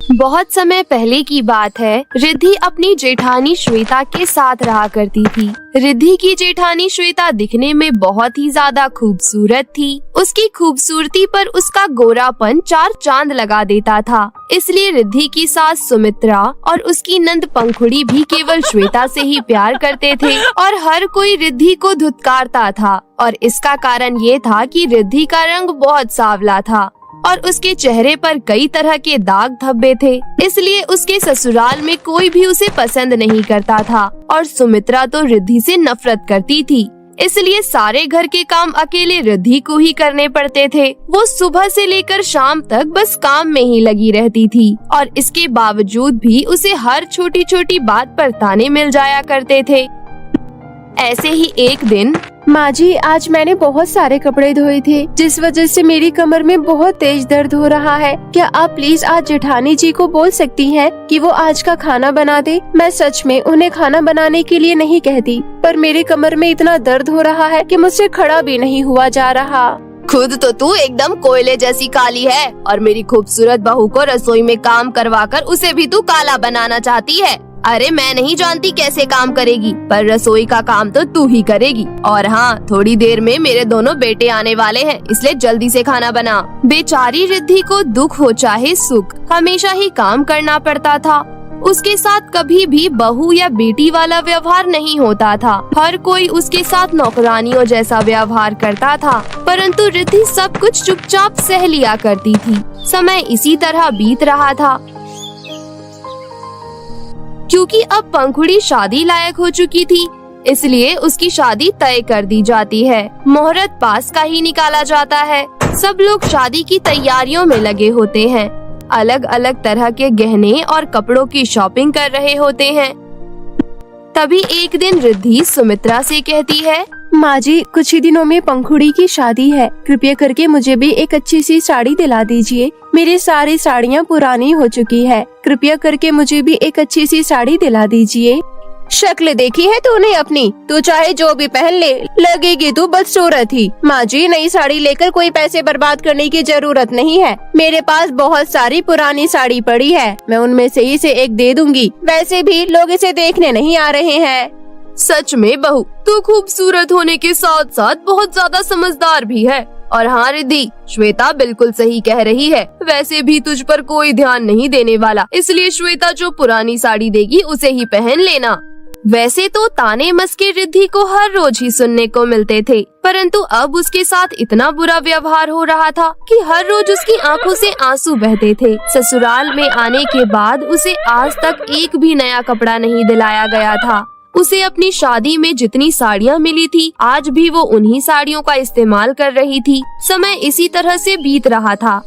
बहुत समय पहले की बात है। रिद्धि अपनी जेठानी श्वेता के साथ रहा करती थी। रिद्धि की जेठानी श्वेता दिखने में बहुत ही ज्यादा खूबसूरत थी। उसकी खूबसूरती पर उसका गोरापन चार चांद लगा देता था। इसलिए रिद्धि की सास सुमित्रा और उसकी नंद पंखुड़ी भी केवल श्वेता से ही प्यार करते थे और हर कोई रिद्धि को धुतकारता था। और इसका कारण ये था कि रिद्धि का रंग बहुत सांवला था और उसके चेहरे पर कई तरह के दाग धब्बे थे। इसलिए उसके ससुराल में कोई भी उसे पसंद नहीं करता था और सुमित्रा तो रिद्धि से नफरत करती थी। इसलिए सारे घर के काम अकेले रिद्धि को ही करने पड़ते थे। वो सुबह से लेकर शाम तक बस काम में ही लगी रहती थी और इसके बावजूद भी उसे हर छोटी छोटी बात पर ताने मिल जाया करते थे। ऐसे ही एक दिन, माँ जी, आज मैंने बहुत सारे कपड़े धोए थे जिस वजह से मेरी कमर में बहुत तेज दर्द हो रहा है। क्या आप प्लीज आज जेठानी जी को बोल सकती हैं कि वो आज का खाना बना दे? मैं सच में उन्हें खाना बनाने के लिए नहीं कहती, पर मेरी कमर में इतना दर्द हो रहा है कि मुझसे खड़ा भी नहीं हुआ जा रहा। खुद तो तू एकदम कोयले जैसी काली है और मेरी खूबसूरत बहू को रसोई में काम करवाकर उसे भी तू काला बनाना चाहती है। अरे मैं नहीं जानती कैसे काम करेगी, पर रसोई का काम तो तू ही करेगी। और हाँ, थोड़ी देर में मेरे दोनों बेटे आने वाले हैं, इसलिए जल्दी से खाना बना। बेचारी रिद्धि को दुख हो चाहे सुख, हमेशा ही काम करना पड़ता था। उसके साथ कभी भी बहू या बेटी वाला व्यवहार नहीं होता था। हर कोई उसके साथ नौकरानियों जैसा व्यवहार करता था, परंतु रिद्धि सब कुछ चुपचाप सह लिया करती थी। समय इसी तरह बीत रहा था। क्योंकि अब पंखुड़ी शादी लायक हो चुकी थी, इसलिए उसकी शादी तय कर दी जाती है। मुहूर्त पास का ही निकाला जाता है। सब लोग शादी की तैयारियों में लगे होते हैं। अलग अलग तरह के गहने और कपड़ों की शॉपिंग कर रहे होते हैं। तभी एक दिन रिद्धि सुमित्रा से कहती है, माँ जी, कुछ ही दिनों में पंखुड़ी की शादी है। कृपया करके मुझे भी एक अच्छी सी साड़ी दिला दीजिए। मेरी सारी साड़ियाँ पुरानी हो चुकी है। कृपया करके मुझे भी एक अच्छी सी साड़ी दिला दीजिए। शक्ल देखी है तूने अपनी? तू चाहे जो भी पहन ले, लगेगी तू बदसूरत ही। माँ जी, नई साड़ी लेकर कोई पैसे बर्बाद करने की जरूरत नहीं है। मेरे पास बहुत सारी पुरानी साड़ी पड़ी है, मैं उनमें से ही से एक दे दूंगी। वैसे भी लोग इसे देखने नहीं आ रहे हैं। सच में बहू, तू खूबसूरत होने के साथ साथ बहुत ज्यादा समझदार भी है। और हाँ रिद्धि, श्वेता बिल्कुल सही कह रही है। वैसे भी तुझ पर कोई ध्यान नहीं देने वाला, इसलिए श्वेता जो पुरानी साड़ी देगी उसे ही पहन लेना। वैसे तो ताने मस्के रिद्धि को हर रोज ही सुनने को मिलते थे, परंतु अब उसके साथ इतना बुरा व्यवहार हो रहा था कि हर रोज उसकी आंखों से आंसू बहते थे। ससुराल में आने के बाद उसे आज तक एक भी नया कपड़ा नहीं दिलाया गया था। उसे अपनी शादी में जितनी साड़ियाँ मिली थी, आज भी वो उन्हीं साड़ियों का इस्तेमाल कर रही थी। समय इसी तरह से बीत रहा था।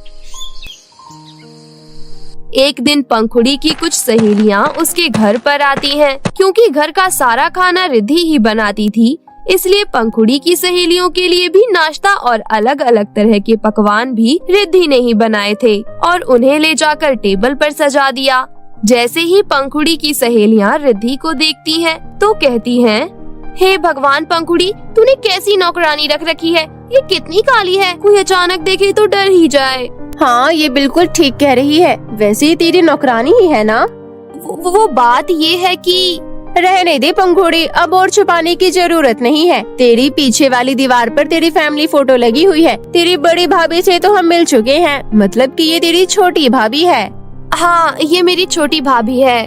एक दिन पंखुड़ी की कुछ सहेलियाँ उसके घर पर आती हैं। क्योंकि घर का सारा खाना रिद्धि ही बनाती थी, इसलिए पंखुड़ी की सहेलियों के लिए भी नाश्ता और अलग अलग तरह के पकवान भी रिद्धि ने ही बनाए थे और उन्हें ले जाकर टेबल पर सजा दिया। जैसे ही पंखुड़ी की सहेलियाँ रिद्धि को देखती हैं, तो कहती हैं, हे भगवान पंखुड़ी, तूने कैसी नौकरानी रख रखी है? ये कितनी काली है, कोई अचानक देखे तो डर ही जाए। हाँ, ये बिल्कुल ठीक कह रही है। वैसे ही तेरी नौकरानी ही है ना? वो बात ये है कि रहने दे पंखुड़ी, अब और छुपाने की जरूरत नहीं है। तेरी पीछे वाली दीवार पर तेरी फैमिली फोटो लगी हुई है। तेरी बड़ी भाभी से तो हम मिल चुके हैं, मतलब कि ये तेरी छोटी भाभी है। हाँ, ये मेरी छोटी भाभी है।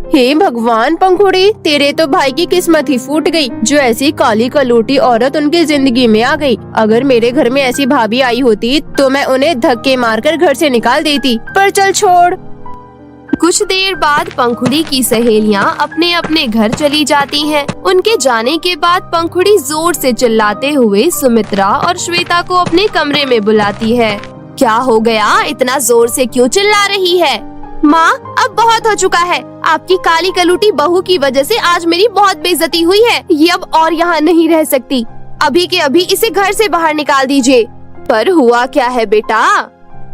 हे भगवान पंखुड़ी, तेरे तो भाई की किस्मत ही फूट गई, जो ऐसी काली कलूटी औरत उनकी जिंदगी में आ गई। अगर मेरे घर में ऐसी भाभी आई होती तो मैं उन्हें धक्के मारकर घर से निकाल देती, पर चल छोड़। कुछ देर बाद पंखुड़ी की सहेलियाँ अपने अपने घर चली जाती हैं। उनके जाने के बाद पंखुड़ी जोर से चिल्लाते हुए सुमित्रा और श्वेता को अपने कमरे में बुलाती है। क्या हो गया, इतना जोर से क्यों चिल्ला रही है? माँ, अब बहुत हो चुका है। आपकी काली कलूटी बहू की वजह से आज मेरी बहुत बेइज्जती हुई है। ये अब और यहाँ नहीं रह सकती। अभी के अभी इसे घर से बाहर निकाल दीजिए। पर हुआ क्या है बेटा?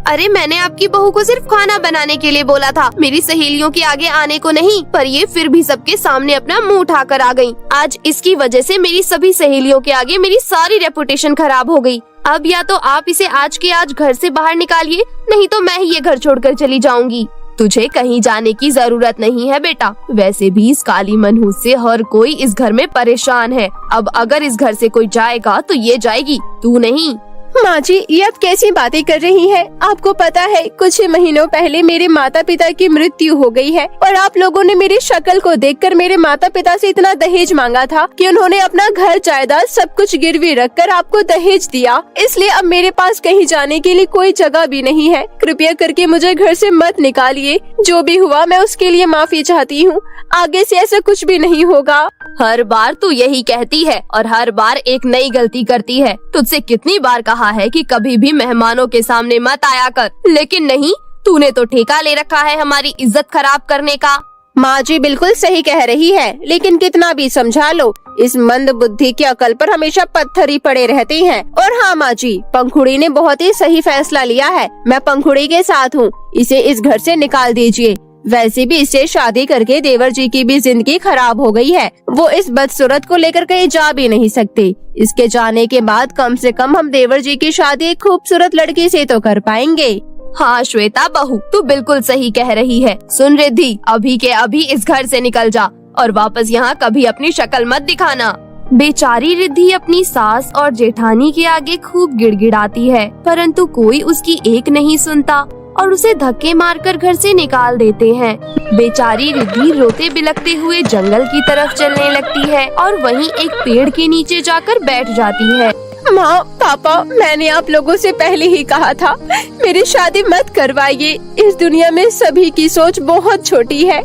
अरे मैंने आपकी बहू को सिर्फ खाना बनाने के लिए बोला था, मेरी सहेलियों के आगे आने को नहीं। पर ये फिर भी सबके सामने अपना मुंह उठाकर आ गई। आज इसकी वजह से मेरी सभी सहेलियों के आगे मेरी सारी रेपुटेशन खराब हो गई। अब या तो आप इसे आज के आज घर से बाहर निकालिए, नहीं तो मैं ही ये घर छोड़कर चली जाऊंगी। तुझे कहीं जाने की जरूरत नहीं है बेटा। वैसे भी इस काली मनहूस से हर कोई इस घर में परेशान है। अब अगर इस घर से कोई जाएगा तो ये जाएगी, तू नहीं। माँ जी, ये आप कैसी बातें कर रही हैं? आपको पता है कुछ ही महीनों पहले मेरे माता पिता की मृत्यु हो गई है और आप लोगों ने मेरी शक्ल को देखकर मेरे माता पिता से इतना दहेज मांगा था कि उन्होंने अपना घर जायदाद सब कुछ गिरवी रखकर आपको दहेज दिया। इसलिए अब मेरे पास कहीं जाने के लिए कोई जगह भी नहीं है। कृपया करके मुझे घर से मत निकालिए। जो भी हुआ मैं उसके लिए माफी चाहती हूँ। आगे से ऐसा कुछ भी नहीं होगा। हर बार तू यही कहती है और हर बार एक नई गलती करती है। तुझसे कितनी बार कहा है कि कभी भी मेहमानों के सामने मत आया कर, लेकिन नहीं, तूने तो ठेका ले रखा है हमारी इज्जत खराब करने का। माँ जी बिल्कुल सही कह रही है, लेकिन कितना भी समझा लो, इस मंद बुद्धि की अकल पर हमेशा पत्थर ही पड़े रहते हैं। और हाँ माँ जी, पंखुड़ी ने बहुत ही सही फैसला लिया है। मैं पंखुड़ी के साथ हूँ, इसे इस घर से निकाल दीजिए। वैसे भी इससे शादी करके देवर जी की भी जिंदगी खराब हो गई है। वो इस बदसूरत को लेकर कहीं जा भी नहीं सकते। इसके जाने के बाद कम से कम हम देवर जी की शादी एक खूबसूरत लड़की से तो कर पाएंगे। हाँ श्वेता बहू, तू बिल्कुल सही कह रही है। सुन रिद्धि, अभी के अभी इस घर से निकल जा और वापस यहाँ कभी अपनी शक्ल मत दिखाना। बेचारी रिद्धि अपनी सास और जेठानी के आगे खूब गिड़गिड़ाती है, परंतु कोई उसकी एक नहीं सुनता और उसे धक्के मारकर घर से निकाल देते हैं। बेचारी रिद्धि रोते बिलखते हुए जंगल की तरफ चलने लगती है और वहीं एक पेड़ के नीचे जाकर बैठ जाती है। माँ, पापा, मैंने आप लोगों से पहले ही कहा था मेरी शादी मत करवाइए। इस दुनिया में सभी की सोच बहुत छोटी है।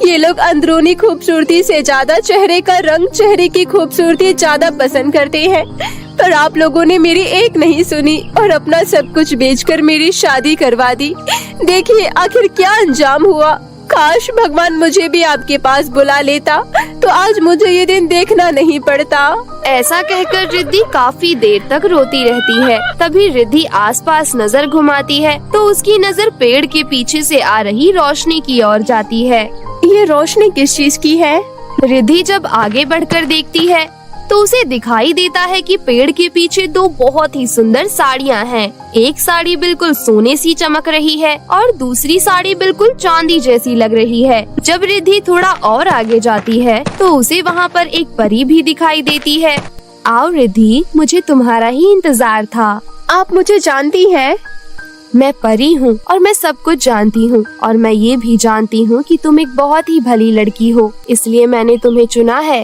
ये लोग अंदरूनी खूबसूरती से ज्यादा चेहरे का रंग, चेहरे की खूबसूरती ज्यादा पसंद करते हैं। पर आप लोगों ने मेरी एक नहीं सुनी और अपना सब कुछ बेचकर मेरी शादी करवा दी। देखिए आखिर क्या अंजाम हुआ। काश भगवान मुझे भी आपके पास बुला लेता तो आज मुझे ये दिन देखना नहीं पड़ता। ऐसा कहकर रिद्धि काफी देर तक रोती रहती है। तभी रिद्धि आसपास नजर घुमाती है तो उसकी नजर पेड़ के पीछे से आ रही रोशनी की ओर जाती है। ये रोशनी किस चीज की है? रिद्धि जब आगे बढ़कर देखती है तो उसे दिखाई देता है कि पेड़ के पीछे दो बहुत ही सुंदर साड़ियाँ हैं। एक साड़ी बिल्कुल सोने सी चमक रही है और दूसरी साड़ी बिल्कुल चांदी जैसी लग रही है। जब रिद्धि थोड़ा और आगे जाती है तो उसे वहाँ पर एक परी भी दिखाई देती है। आओ रिद्धि, मुझे तुम्हारा ही इंतजार था। आप मुझे जानती हैं? मैं परी हूँ और मैं सब कुछ जानती हूँ और मैं ये भी जानती हूँ कि तुम एक बहुत ही भली लड़की हो, इसलिए मैंने तुम्हें चुना है।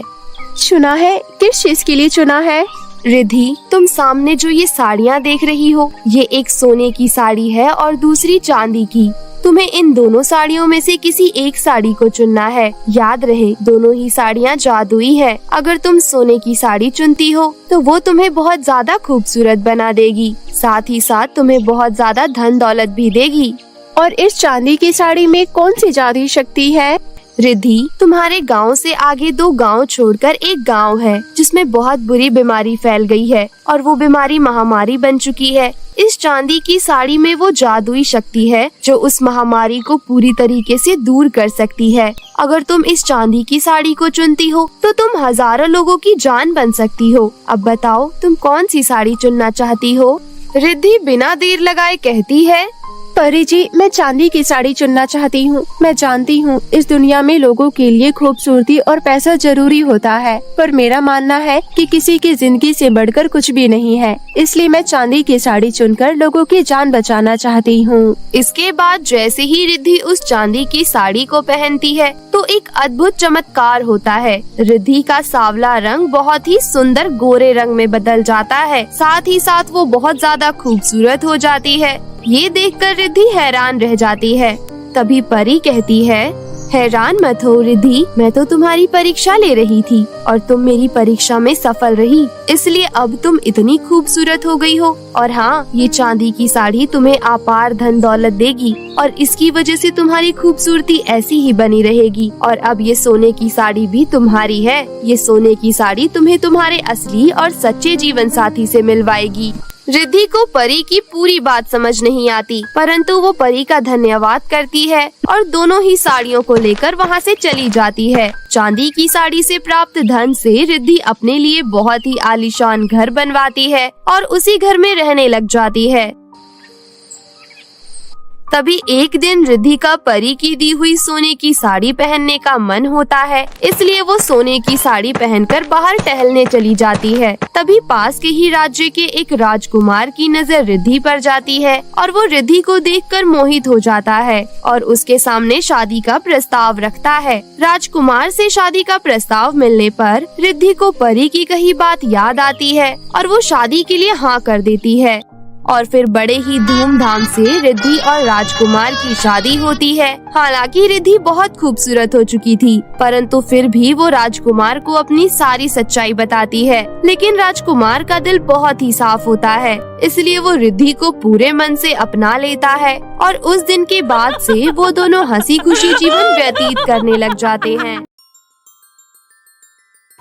चुना है? किस चीज के लिए चुना है? रिद्धि, तुम सामने जो ये साड़ियाँ देख रही हो, ये एक सोने की साड़ी है और दूसरी चांदी की। तुम्हें इन दोनों साड़ियों में से किसी एक साड़ी को चुनना है। याद रहे, दोनों ही साड़ियाँ जादुई है। अगर तुम सोने की साड़ी चुनती हो तो वो तुम्हें बहुत ज्यादा खूबसूरत बना देगी, साथ ही साथ तुम्हें बहुत ज्यादा धन दौलत भी देगी। और इस चांदी की साड़ी में कौन सी जादुई शक्ति है? रिद्धि, तुम्हारे गांव से आगे 2 गांव छोड़कर एक गांव है जिसमें बहुत बुरी बीमारी फैल गई है और वो बीमारी महामारी बन चुकी है। इस चांदी की साड़ी में वो जादुई शक्ति है जो उस महामारी को पूरी तरीके से दूर कर सकती है। अगर तुम इस चांदी की साड़ी को चुनती हो तो तुम हजारों लोगों की जान बन सकती हो। अब बताओ तुम कौन सी साड़ी चुनना चाहती हो? रिद्धि बिना देर लगाए कहती है, परी जी, मैं चांदी की साड़ी चुनना चाहती हूँ। मैं जानती हूँ इस दुनिया में लोगों के लिए खूबसूरती और पैसा जरूरी होता है, पर मेरा मानना है कि किसी की जिंदगी से बढ़कर कुछ भी नहीं है। इसलिए मैं चांदी की साड़ी चुनकर लोगों की जान बचाना चाहती हूँ। इसके बाद जैसे ही रिद्धि उस चांदी की साड़ी को पहनती है तो एक अद्भुत चमत्कार होता है। रिद्धि का सांवला रंग बहुत ही सुंदर गोरे रंग में बदल जाता है, साथ ही साथ वो बहुत ज्यादा खूबसूरत हो जाती है। ये देखकर रिद्धि हैरान रह जाती है। तभी परी कहती है, हैरान मत हो रिद्धि, मैं तो तुम्हारी परीक्षा ले रही थी और तुम मेरी परीक्षा में सफल रही, इसलिए अब तुम इतनी खूबसूरत हो गई हो। और हाँ, ये चांदी की साड़ी तुम्हें अपार धन दौलत देगी और इसकी वजह से तुम्हारी खूबसूरती ऐसी ही बनी रहेगी। और अब ये सोने की साड़ी भी तुम्हारी है। ये सोने की साड़ी तुम्हें तुम्हारे असली और सच्चे जीवन साथी से मिलवाएगी। रिद्धि को परी की पूरी बात समझ नहीं आती, परंतु वो परी का धन्यवाद करती है और दोनों ही साड़ियों को लेकर वहाँ से चली जाती है। चांदी की साड़ी से प्राप्त धन से रिद्धि अपने लिए बहुत ही आलीशान घर बनवाती है और उसी घर में रहने लग जाती है। तभी एक दिन रिद्धि का परी की दी हुई सोने की साड़ी पहनने का मन होता है, इसलिए वो सोने की साड़ी पहनकर बाहर टहलने चली जाती है। तभी पास के ही राज्य के एक राजकुमार की नजर रिद्धि पर जाती है और वो रिद्धि को देखकर मोहित हो जाता है और उसके सामने शादी का प्रस्ताव रखता है। राजकुमार से शादी का प्रस्ताव मिलने पर रिद्धि को परी की कही बात याद आती है और वो शादी के लिए हाँ कर देती है और फिर बड़े ही धूमधाम से रिद्धि और राजकुमार की शादी होती है। हालांकि रिद्धि बहुत खूबसूरत हो चुकी थी, परंतु फिर भी वो राजकुमार को अपनी सारी सच्चाई बताती है। लेकिन राजकुमार का दिल बहुत ही साफ होता है, इसलिए वो रिद्धि को पूरे मन से अपना लेता है और उस दिन के बाद से वो दोनों हंसी खुशी जीवन व्यतीत करने लग जाते हैं।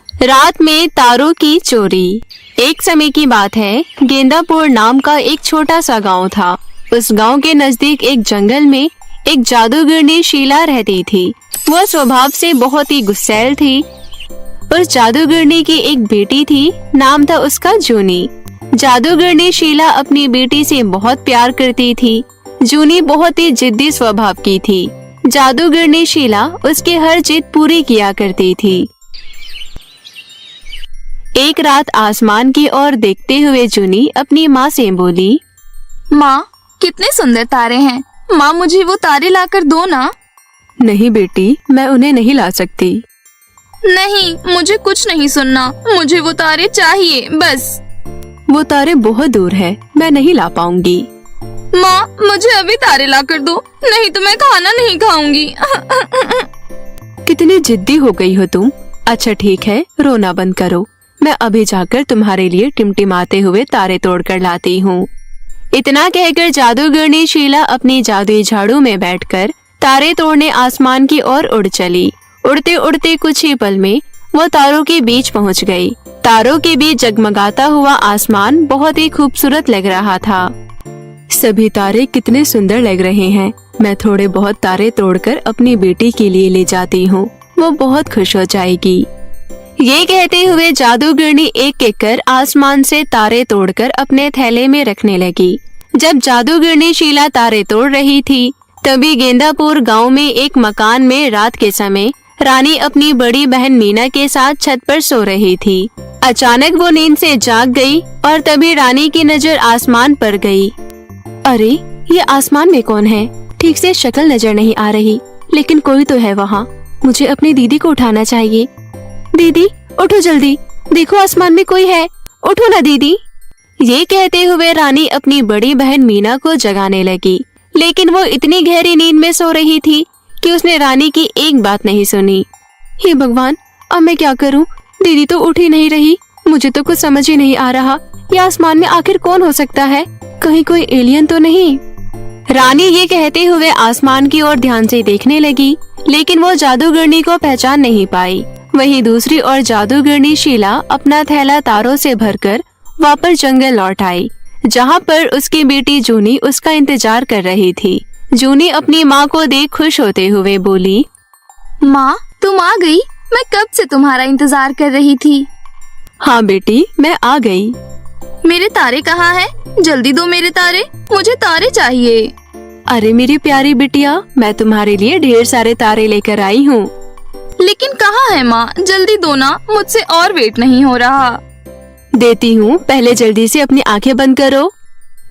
रात में तारों की चोरी। एक समय की बात है, गेंदापुर नाम का एक छोटा सा गांव था। उस गांव के नजदीक एक जंगल में एक जादूगरनी शीला रहती थी। वह स्वभाव से बहुत ही गुस्सैल थी। उस जादूगरनी की एक बेटी थी, नाम था उसका जूनी। जादूगरनी शीला अपनी बेटी से बहुत प्यार करती थी। जूनी बहुत ही जिद्दी स्वभाव की थी। जादूगरनी शीला उसकी हर जिद पूरी किया करती थी। एक रात आसमान की ओर देखते हुए जूनी अपनी माँ से बोली, माँ, कितने सुंदर तारे हैं। माँ, मुझे वो तारे लाकर दो ना। नहीं बेटी, मैं उन्हें नहीं ला सकती। नहीं, मुझे कुछ नहीं सुनना, मुझे वो तारे चाहिए बस। वो तारे बहुत दूर है, मैं नहीं ला पाऊंगी। माँ, मुझे अभी तारे लाकर दो, नहीं तो मैं खाना नहीं खाऊंगी। कितनी जिद्दी हो गई हो तुम। अच्छा ठीक है, रोना बंद करो, मैं अभी जाकर तुम्हारे लिए टिमटिमाते हुए तारे तोड़कर लाती हूँ। इतना कहकर जादूगरनी शीला अपनी जादुई झाड़ू में बैठकर तारे तोड़ने आसमान की ओर उड़ चली। उड़ते उड़ते कुछ ही पल में वो तारों के बीच पहुँच गई। तारों के बीच जगमगाता हुआ आसमान बहुत ही खूबसूरत लग रहा था। सभी तारे कितने सुंदर लग रहे हैं। मैं थोड़े बहुत तारे तोड़कर अपनी बेटी के लिए ले जाती हूँ, वो बहुत खुश हो जाएगी। ये कहते हुए जादूगरनी एक एक कर आसमान से तारे तोड़कर अपने थैले में रखने लगी। जब जादूगरनी शीला तारे तोड़ रही थी, तभी गेंदापुर गांव में एक मकान में रात के समय रानी अपनी बड़ी बहन मीना के साथ छत पर सो रही थी। अचानक वो नींद से जाग गई और तभी रानी की नजर आसमान पर गई। अरे, ये आसमान में कौन है? ठीक से शक्ल नजर नहीं आ रही, लेकिन कोई तो है वहाँ। मुझे अपनी दीदी को उठाना चाहिए। दीदी, उठो जल्दी, देखो आसमान में कोई है, उठो ना दीदी। ये कहते हुए रानी अपनी बड़ी बहन मीना को जगाने लगी, लेकिन वो इतनी गहरी नींद में सो रही थी कि उसने रानी की एक बात नहीं सुनी। हे भगवान, अब मैं क्या करूं? दीदी तो उठ ही नहीं रही। मुझे तो कुछ समझ ही नहीं आ रहा, ये आसमान में आखिर कौन हो सकता है? कहीं कोई एलियन तो नहीं? रानी ये कहते हुए आसमान की ओर ध्यान से देखने लगी, लेकिन वो जादूगरनी को पहचान नहीं पाई। वहीं दूसरी ओर जादूगरनी शीला अपना थैला तारों से भरकर वापस जंगल लौट आई, जहाँ पर उसकी बेटी जूनी उसका इंतजार कर रही थी। जूनी अपनी माँ को देख खुश होते हुए बोली, माँ, तुम आ गई। मैं कब से तुम्हारा इंतजार कर रही थी। हाँ बेटी, मैं आ गई। मेरे तारे कहाँ हैं? जल्दी दो मेरे तारे, मुझे तारे चाहिए। अरे मेरी प्यारी बिटिया, मैं तुम्हारे लिए ढेर सारे तारे लेकर आई हूँ। लेकिन कहाँ है माँ? जल्दी दो ना, मुझसे और वेट नहीं हो रहा। देती हूँ, पहले जल्दी से अपनी आंखें बंद करो।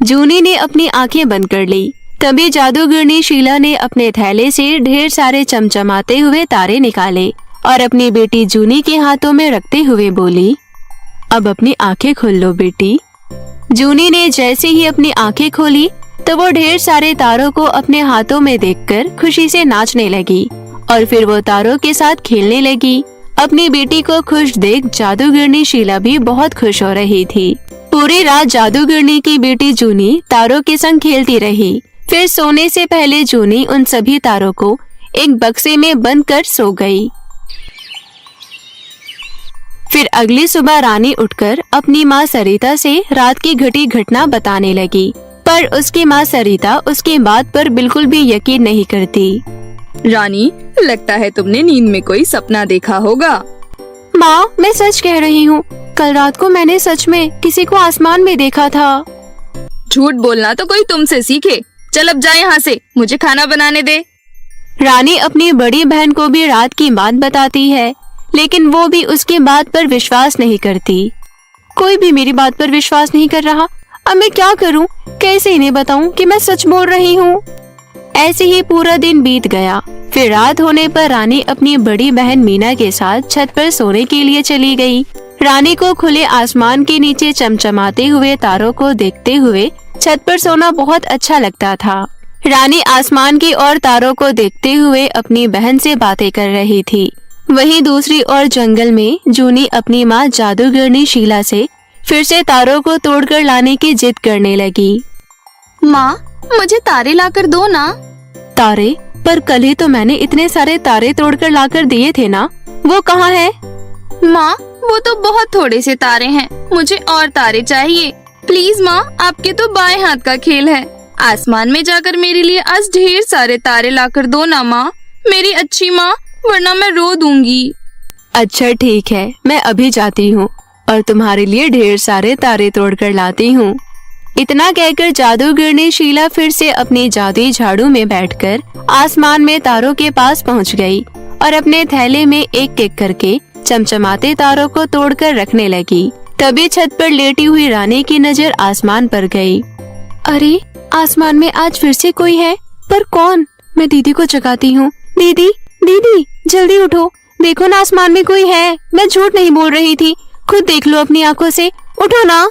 जूनी ने अपनी आंखें बंद कर ली। तभी जादूगरनी शीला ने अपने थैले से ढेर सारे चमचमाते हुए तारे निकाले और अपनी बेटी जूनी के हाथों में रखते हुए बोली, अब अपनी आंखें खोल लो बेटी। जूनी ने जैसे ही अपनी आंखें खोली तो वो ढेर सारे तारों को अपने हाथों में देखकर खुशी से नाचने लगी और फिर वो तारों के साथ खेलने लगी। अपनी बेटी को खुश देख जादूगरनी शीला भी बहुत खुश हो रही थी। पूरी रात जादूगरनी की बेटी जूनी तारों के संग खेलती रही। फिर सोने से पहले जूनी उन सभी तारों को एक बक्से में बंद कर सो गई। फिर अगली सुबह रानी उठकर अपनी माँ सरिता से रात की घटी घटना बताने लगी, पर उसकी माँ सरिता उसकी बात पर बिल्कुल भी यकीन नहीं करती। रानी, लगता है तुमने नींद में कोई सपना देखा होगा। माँ, मैं सच कह रही हूँ, कल रात को मैंने सच में किसी को आसमान में देखा था। झूठ बोलना तो कोई तुमसे सीखे। चल अब जा यहाँ से, मुझे खाना बनाने दे। रानी अपनी बड़ी बहन को भी रात की बात बताती है, लेकिन वो भी उसकी बात पर विश्वास नहीं करती। कोई भी मेरी बात पर विश्वास नहीं कर रहा। अब मैं क्या करूं? कैसे इन्हें बताऊं कि मैं सच बोल रही हूं? ऐसे ही पूरा दिन बीत गया। फिर रात होने पर रानी अपनी बड़ी बहन मीना के साथ छत पर सोने के लिए चली गई। रानी को खुले आसमान के नीचे चमचमाते हुए तारों को देखते हुए छत पर सोना बहुत अच्छा लगता था। रानी आसमान की ओर तारों को देखते हुए अपनी बहन से बातें कर रही थी। वहीं दूसरी ओर जंगल में जूनी अपनी माँ जादूगरनी शीला से फिर से तारों को तोड़कर लाने की जिद करने लगी। माँ, मुझे तारे लाकर दो ना। तारे? पर कल ही तो मैंने इतने सारे तारे तोड़कर लाकर दिए थे ना, वो कहाँ है? माँ, वो तो बहुत थोड़े से तारे हैं, मुझे और तारे चाहिए। प्लीज माँ, आपके तो बाएं हाथ का खेल है। आसमान में जाकर मेरे लिए आज ढेर सारे तारे लाकर दो ना माँ, मेरी अच्छी माँ, वरना मैं रो दूंगी। अच्छा ठीक है, मैं अभी जाती हूँ और तुम्हारे लिए ढेर सारे तारे तोड़कर लाती हूँ। इतना कहकर जादूगरनी शीला फिर से अपनी जादुई झाड़ू में बैठकर आसमान में तारों के पास पहुँच गई और अपने थैले में एक एक करके चमचमाते तारों को तोड़कर रखने लगी। तभी छत पर लेटी हुई रानी की नजर आसमान पर गई। अरे, आसमान में आज फिर से कोई है, पर कौन? मैं दीदी को जगाती हूँ। दीदी, दीदी, जल्दी उठो, देखो ना आसमान में कोई है। मैं झूठ नहीं बोल रही थी, खुद देख लो अपनी आंखों से, उठो ना।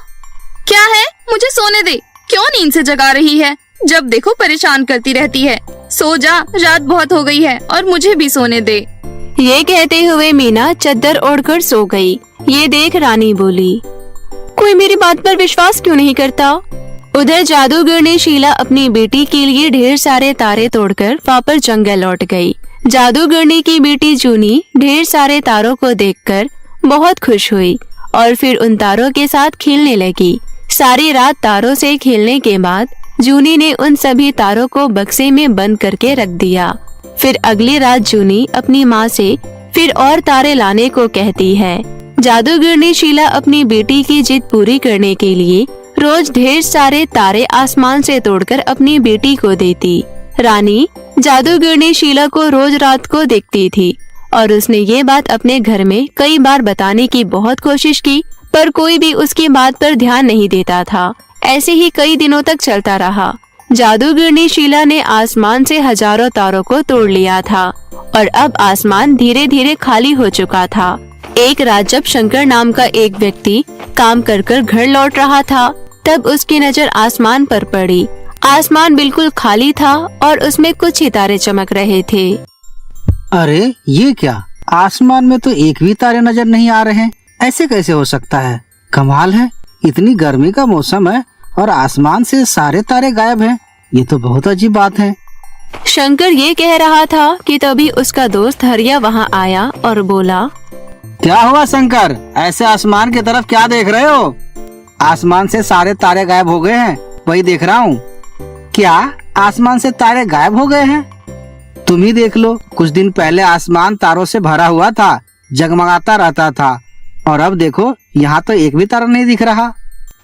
क्या है? मुझे सोने दे, क्यों नींद से जगा रही है? जब देखो परेशान करती रहती है। सो जा, रात बहुत हो गई है और मुझे भी सोने दे। ये कहते हुए मीना चद्दर ओढ़कर सो गई। ये देख रानी बोली, कोई मेरी बात पर विश्वास क्यों नहीं करता? उधर जादूगरनी शीला अपनी बेटी के लिए ढेर सारे तारे तोड़कर वापस जंगल लौट गई। जादूगरनी की बेटी जूनी ढेर सारे तारों को देखकर बहुत खुश हुई और फिर उन तारों के साथ खेलने लगी। सारी रात तारों से खेलने के बाद जूनी ने उन सभी तारों को बक्से में बंद करके रख दिया। फिर अगली रात जूनी अपनी माँ से फिर और तारे लाने को कहती है। जादूगरनी शीला अपनी बेटी की जिद पूरी करने के लिए रोज ढेर सारे तारे आसमान से तोड़कर अपनी बेटी को देती। रानी जादूगरनी शीला को रोज रात को देखती थी और उसने ये बात अपने घर में कई बार बताने की बहुत कोशिश की, पर कोई भी उसकी बात पर ध्यान नहीं देता था। ऐसे ही कई दिनों तक चलता रहा। जादूगरनी शीला ने आसमान से हजारों तारों को तोड़ लिया था और अब आसमान धीरे धीरे खाली हो चुका था। एक रात जब शंकर नाम का एक व्यक्ति काम कर कर घर लौट रहा था, तब उसकी नजर आसमान पर पड़ी। आसमान बिल्कुल खाली था और उसमें कुछ ही तारे चमक रहे थे। अरे ये क्या, आसमान में तो एक भी तारे नजर नहीं आ रहे हैं। ऐसे कैसे हो सकता है? कमाल है, इतनी गर्मी का मौसम है और आसमान से सारे तारे गायब हैं। ये तो बहुत अजीब बात है। शंकर ये कह रहा था कि तभी उसका दोस्त हरिया वहाँ आया और बोला, क्या हुआ शंकर, ऐसे आसमान की तरफ क्या देख रहे हो? आसमान से सारे तारे गायब हो गए हैं, वही देख रहा हूँ। क्या आसमान से तारे गायब हो गए हैं? तुम ही देख लो, कुछ दिन पहले आसमान तारों से भरा हुआ था, जगमगाता रहता था, और अब देखो यहाँ तो एक भी तारा नहीं दिख रहा।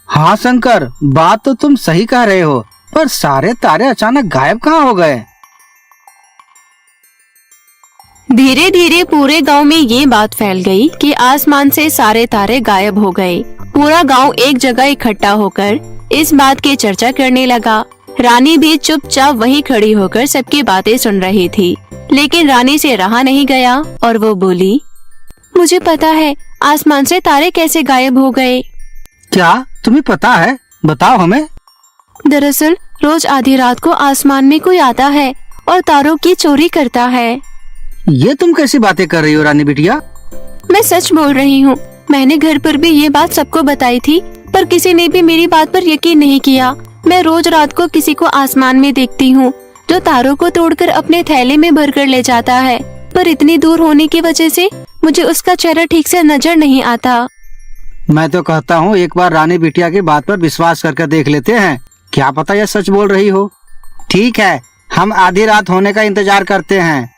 हाँ शंकर, बात तो तुम सही कह रहे हो, पर सारे तारे अचानक गायब कहाँ हो गए? धीरे धीरे पूरे गांव में ये बात फैल गई कि आसमान से सारे तारे गायब हो गए। पूरा गांव एक जगह इकट्ठा होकर इस बात की चर्चा करने लगा। रानी भी चुपचाप वहीं खड़ी होकर सबकी बातें सुन रही थी, लेकिन रानी से रहा नहीं गया और वो बोली, मुझे पता है आसमान से तारे कैसे गायब हो गए। क्या तुम्हें पता है? बताओ हमें। दरअसल रोज आधी रात को आसमान में कोई आता है और तारों की चोरी करता है। ये तुम कैसी बातें कर रही हो रानी बिटिया? मैं सच बोल रही हूँ। मैंने घर पर भी ये बात सबको बताई थी, पर किसी ने भी मेरी बात पर यकीन नहीं किया। मैं रोज रात को किसी को आसमान में देखती हूँ जो तारों को तोड़कर अपने थैले में भर कर ले जाता है, पर इतनी दूर होने की वजह से मुझे उसका चेहरा ठीक से नजर नहीं आता। मैं तो कहता हूँ एक बार रानी बिटिया की बात पर विश्वास करके देख लेते हैं, क्या पता यह सच बोल रही हो। ठीक है, हम आधी रात होने का इंतजार करते हैं।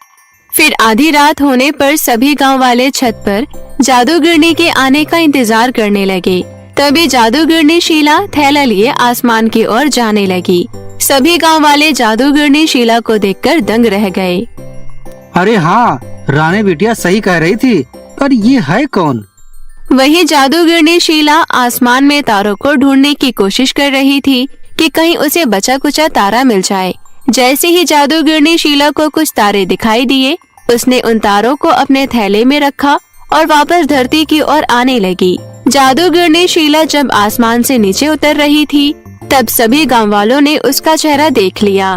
फिर आधी रात होने पर सभी गांव वाले छत पर जादूगरनी के आने का इंतजार करने लगे। तभी जादूगरनी शीला थैला लिए आसमान की ओर जाने लगी। सभी गांव वाले जादूगरनी शीला को देखकर दंग रह गए। अरे हाँ, रानी बिटिया सही कह रही थी, पर ये है कौन? वही जादूगरनी शीला आसमान में तारों को ढूंढने की कोशिश कर रही थी कि कहीं उसे बचा कुचा तारा मिल जाए। जैसे ही जादूगरनी शीला को कुछ तारे दिखाई दिए, उसने उन तारों को अपने थैले में रखा और वापस धरती की ओर आने लगी। जादूगरनी शीला जब आसमान से नीचे उतर रही थी, तब सभी गांव वालों ने उसका चेहरा देख लिया।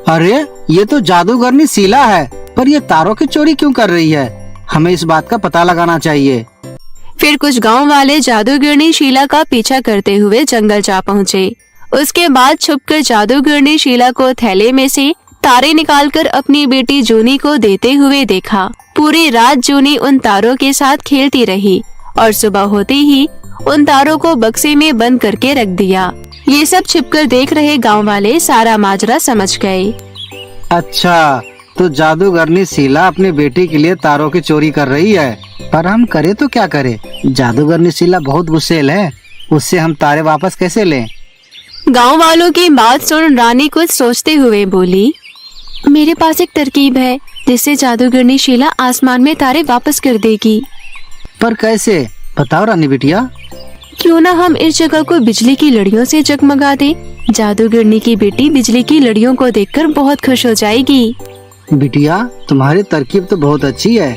अरे ये तो जादूगरनी शीला है, पर ये तारों की चोरी क्यों कर रही है? हमें इस बात का पता लगाना चाहिए। फिर कुछ गांव वाले जादूगरनी शीला का पीछा करते हुए जंगल जा पहुँचे। उसके बाद छुपकर जादूगरनी शीला को थैले में से तारे निकालकर अपनी बेटी जूनी को देते हुए देखा। पूरी रात जूनी उन तारों के साथ खेलती रही और सुबह होते ही उन तारों को बक्से में बंद करके रख दिया। ये सब छिपकर देख रहे गांव वाले सारा माजरा समझ गए। अच्छा, तो जादूगरनी शीला अपनी बेटी के लिए तारों की चोरी कर रही है, पर हम करे तो क्या करें? जादूगरनी शीला बहुत गुस्सेल है, उससे हम तारे वापस कैसे लें? गांव वालों की बात सुन रानी कुछ सोचते हुए बोली, मेरे पास एक तरकीब है जिससे जादूगरनी शीला आसमान में तारे वापस कर देगी। पर कैसे? बताओ रानी बिटिया। क्यों ना हम इस जगह को बिजली की लड़ियों से जगमगा दें। जादूगरनी की बेटी बिजली की लड़ियों को देखकर बहुत खुश हो जाएगी। बिटिया, तुम्हारी तरकीब तो बहुत अच्छी है।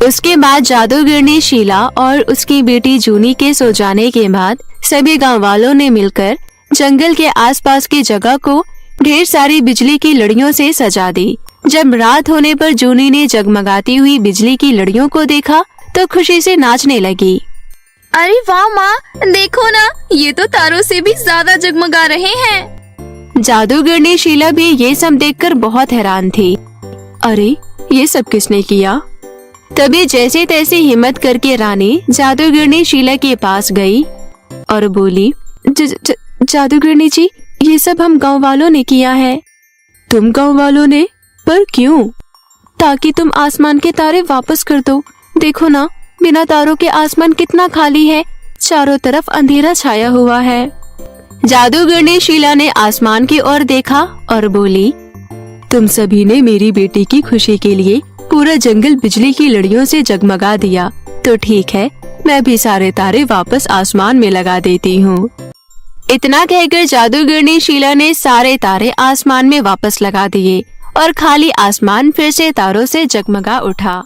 उसके बाद जादूगरनी शीला और उसकी बेटी जूनी के सो जाने के बाद सभी गांव वालों ने मिलकर जंगल के आसपास की जगह को ढेर सारी बिजली की लड़ियों से सजा दी। जब रात होने पर जूनी ने जगमगाती हुई बिजली की लड़ियों को देखा तो खुशी से नाचने लगी। अरे वाह माँ, देखो ना, ये तो तारों से भी ज्यादा जगमगा रहे हैं। जादूगरनी शीला भी ये सब देखकर बहुत हैरान थी। अरे ये सब किसने किया? तभी जैसे तैसे हिम्मत करके रानी जादूगरनी शीला के पास गई और बोली, जादूगरनी जी, ये सब हम गांव वालों ने किया है। तुम गांव वालों ने? पर क्यों? ताकि तुम आसमान के तारे वापस कर दो। देखो ना, बिना तारों के आसमान कितना खाली है, चारों तरफ अंधेरा छाया हुआ है। जादूगरनी शीला ने आसमान की ओर देखा और बोली, तुम सभी ने मेरी बेटी की खुशी के लिए पूरा जंगल बिजली की लड़ियों से जगमगा दिया, तो ठीक है, मैं भी सारे तारे वापस आसमान में लगा देती हूँ। इतना कहकर जादूगरनी शीला ने सारे तारे आसमान में वापस लगा दिए और खाली आसमान फिर से तारों से जगमगा उठा।